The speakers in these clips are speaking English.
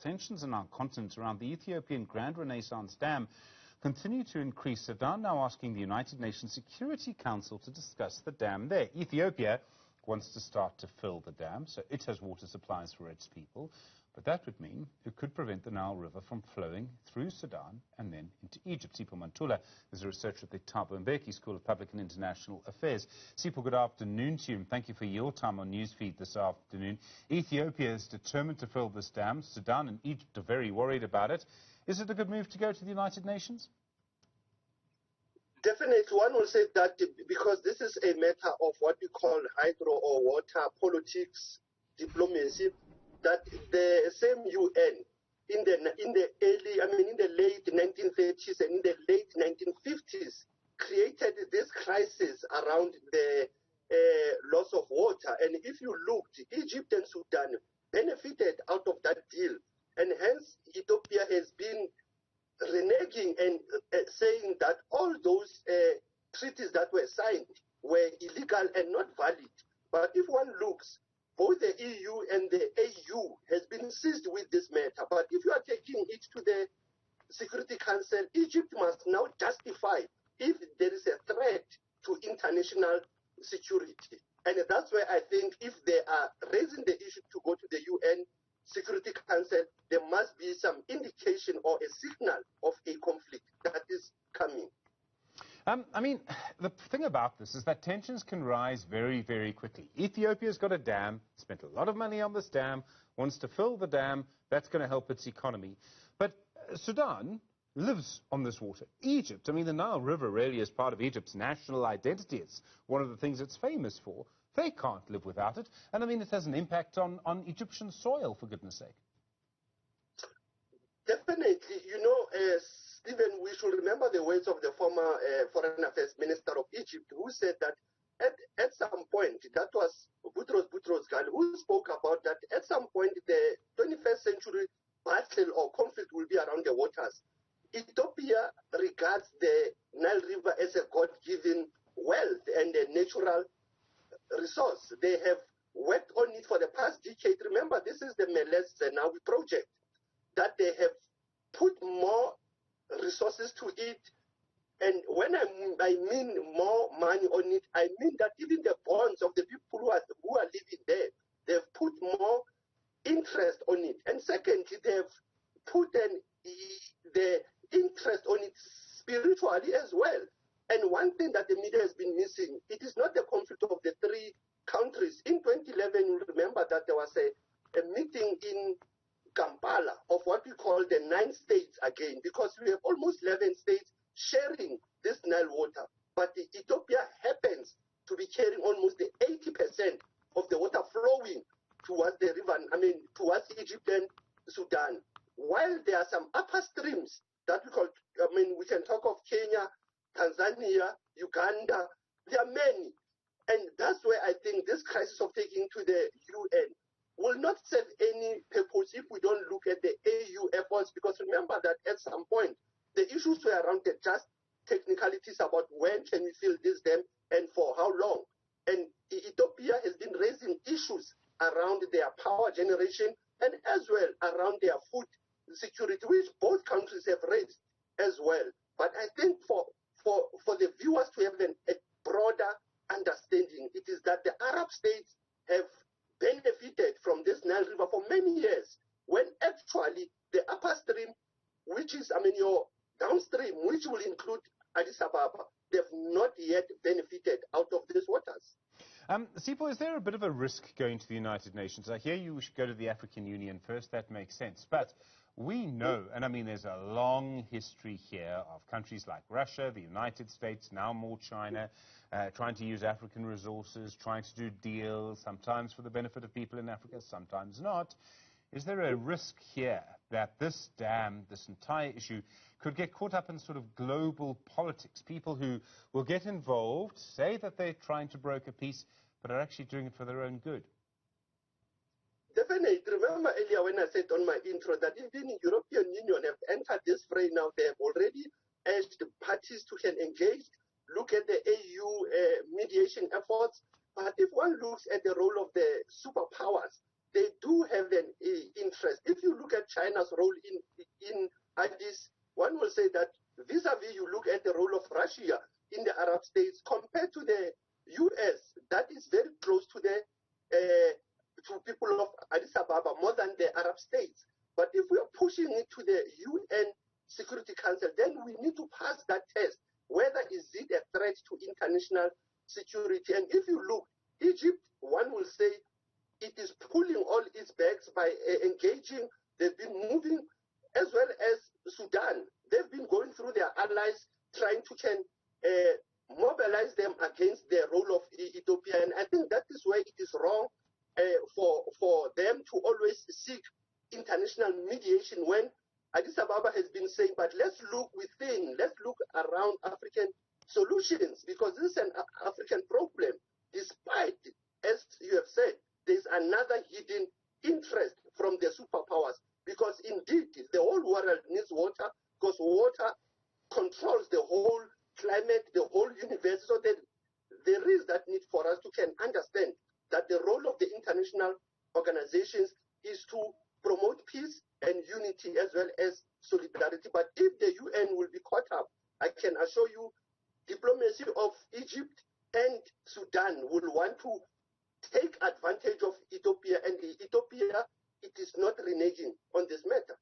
Tensions on our continent around the Ethiopian Grand Renaissance Dam continue to increase. Sudan now asking the United Nations Security Council to discuss the dam there. Ethiopia wants to start to fill the dam, so it has water supplies for its people. But that would mean it could prevent the Nile River from flowing through Sudan and then into Egypt. Sipho Mantula is a researcher at the Thabo Mbeki School of Public and International Affairs. Sipho, good afternoon to you, and thank you for your time on Newsfeed this afternoon. Ethiopia is determined to fill this dam. Sudan and Egypt are very worried about it. Is it a good move to go to the United Nations? Definitely, one will say that because this is a matter of what we call hydro or water politics, diplomacy, that the same UN in the late 1930s and in the late 1950s created this crisis around the loss of water. And if you looked, Egypt and Sudan benefited out of that deal, and hence Ethiopia has been reneging and saying that all those treaties that were signed were illegal and not valid. But if one looks, both the EU and the AU has been seized with this matter. But if you are taking it to the Security Council, Egypt must now justify if there is a threat to international security. And that's where I think if they are raising the issue to go to the UN Security Council, there must be some indication or a signal of a conflict that is coming. I mean, the thing about this is that tensions can rise very, very quickly. Ethiopia's got a dam, spent a lot of money on this dam, wants to fill the dam. That's going to help its economy. But Sudan lives on this water. Egypt, I mean, the Nile River really is part of Egypt's national identity. It's one of the things it's famous for. They can't live without it. And, I mean, it has an impact on Egyptian soil, for goodness sake. Definitely. You know, Stephen, we should remember the words of the former Foreign Affairs Minister of Egypt, who said that at some point, that was Boutros Ghali, who spoke about that at some point the 21st century battle or conflict will be around the waters. Ethiopia regards the Nile River as a God-given wealth and a natural resource. They have worked on it for the past decade. Remember, this is the Meles Zenawi project, that they have put more resources to it. And when I mean more money on it, I mean that even the bonds of the people who are living there, they've put more interest on it. And secondly, they've put the interest on it spiritually as well. And one thing that the media has been missing, it is not the conflict of the three countries. In 2011, you remember that there was a meeting in Kampala of what we call the 9 states again, because we have almost 11 states sharing this Nile water. But Ethiopia happens to be carrying almost the 80% of the water flowing towards the river, towards Egypt and Sudan. While there are some upper streams that we call, we can talk of Kenya, Tanzania, Uganda, there are many. And that's where I think this crisis of taking to the UN will not serve any purpose if we don't look at the AU efforts, because remember that at some point, the issues were around the just technicalities about when can we fill this dam and for how long. And Ethiopia has been raising issues around their power generation and as well around their food security, which both countries have raised as well. But I think for the viewers to have a broader understanding, it is that the Arab states have benefited from this Nile River for many years, when actually the upper stream, which is, your downstream, which will include Addis Ababa, they've not yet benefited out of these waters. Sipho, is there a bit of a risk going to the United Nations? I hear you should go to the African Union first. That makes sense. But we know, and there's a long history here of countries like Russia, the United States, now more China, trying to use African resources, trying to do deals, sometimes for the benefit of people in Africa, sometimes not. Is there a risk here that this dam, this entire issue, could get caught up in sort of global politics? People who will get involved, say that they're trying to broker peace, but are actually doing it for their own good. Definitely. Remember earlier when I said on my intro that even the European Union have entered this fray now. They have already urged the parties to get engaged, look at the AU mediation efforts. But if one looks at the role of the superpowers, they do have an interest. If you look at China's role in Addis, one will say that vis-a-vis you look at the role of Russia in the Arab states compared to the U.S., that is very close to the to people of Addis Ababa more than the Arab states. But if we are pushing it to the UN Security Council, then we need to pass that test. Whether is it a threat to international security? And if you look, Egypt, one will say, it is pulling all its bags by engaging. They've been moving, as well as Sudan. They've been going through their allies, trying to mobilize them against the role of Ethiopia. And I think that is where it is wrong for them to always seek international mediation when Addis Ababa has been saying, but let's look within, let's look around African solutions, because this is an African problem. Despite, as you have said, there's another hidden interest from the superpowers, because indeed the whole world needs water, because water controls the whole climate, the whole universe, so that there is that need for us to can understand that the role of the international organizations is to promote peace and unity as well as solidarity. But if the UN will be caught up, I can assure you, diplomacy of Egypt and Sudan will want to take advantage of Ethiopia, and Ethiopia, it is not reneging on this matter.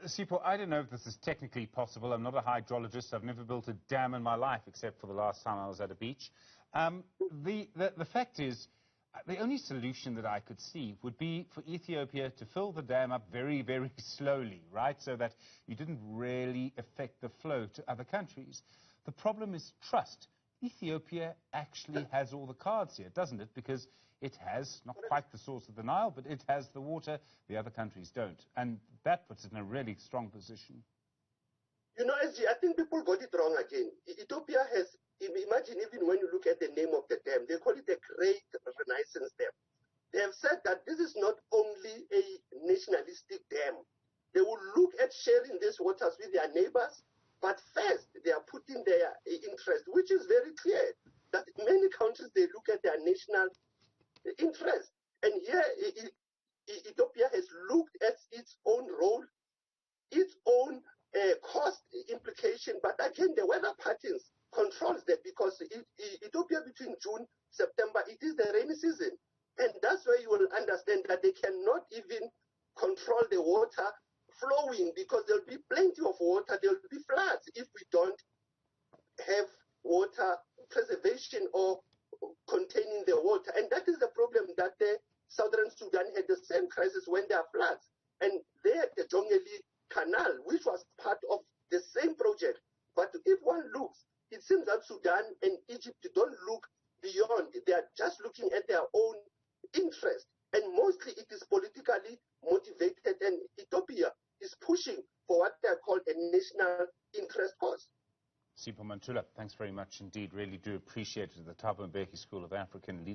Sipho, I don't know if this is technically possible. I'm not a hydrologist. I've never built a dam in my life, except for the last time I was at a beach. The fact is, the only solution that I could see would be for Ethiopia to fill the dam up very, very slowly, right, so that you didn't really affect the flow to other countries. The problem is trust. Ethiopia actually has all the cards here, doesn't it? Because it has not quite the source of the Nile, but it has the water. The other countries don't. And that puts it in a really strong position. You know, SG, I think people got it wrong again. Ethiopia has, imagine even when you look at the name of the dam, they call it the Great Renaissance Dam. They have said that this is not only a nationalistic dam. They will look at sharing these waters with their neighbors, but first they are putting their interest, which is very clear that many countries, they look at their national interest. And here, Ethiopia has looked at its own role, its own cost implication, but again, the weather patterns controls that, because Ethiopia between June, September, it is the rainy season. And that's where you will understand that they cannot even control the water flowing, because there'll be plenty of water, there'll be floods if we don't have water preservation or containing the water. And that is the problem, that the southern Sudan had the same crisis when there are floods. And they had the Jongeli Canal, which was part of the same project. But if one looks, it seems that Sudan and Egypt don't look beyond. They are just looking at their own interest. And mostly it is politically motivated. And Ethiopia is pushing for what they call a national interest cause. Sipho Mantula, thanks very much indeed. Really do appreciate it at the Thabo Mbeki School of African Leadership.